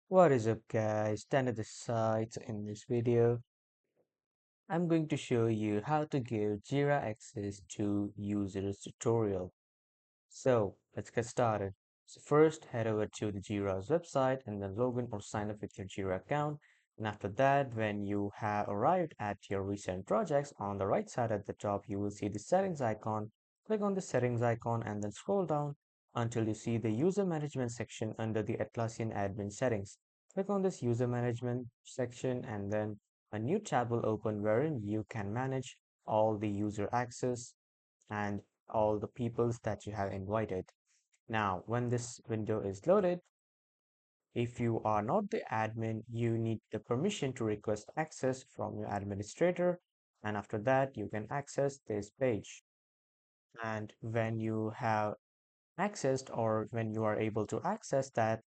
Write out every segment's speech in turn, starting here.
What is up guys, Dan at the side. In this video, I'm going to show you how to give Jira access to users tutorial. So let's get started. So first head over to the Jira's website and then log in or sign up with your Jira account. And after that, when you have arrived at your recent projects, on the right side at the top, you will see the settings icon. Click on the settings icon and then scroll down until you see the user management section under the Atlassian admin settings. Click on this user management section and then a new tab will open wherein you can manage all the user access and all the peoples that you have invited. Now, when this window is loaded, if you are not the admin, you need the permission to request access from your administrator, and after that, you can access this page. And when you have accessed or when you are able to access that,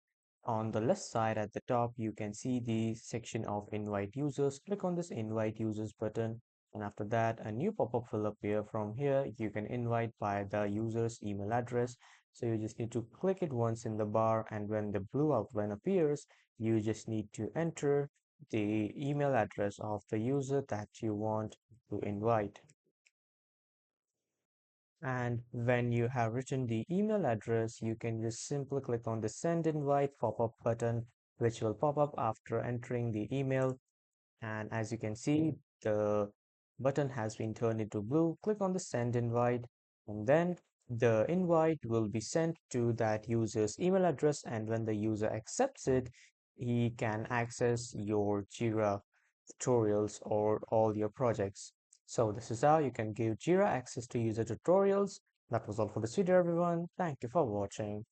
on the left side at the top, you can see the section of invite users. Click on this invite users button. And after that, a new pop-up will appear. From here, you can invite by the user's email address. So you just need to click it once in the bar. And when the blue outline appears, you just need to enter the email address of the user that you want to invite. And when you have written the email address, you can just simply click on the send invite pop-up button, which will pop up after entering the email. And as you can see, the button has been turned into blue. Click on the send invite, and then the invite will be sent to that user's email address. And when the user accepts it, he can access your Jira tutorials or all your projects. So this is how you can give Jira access to user tutorials. That was all for this video, everyone. Thank you for watching.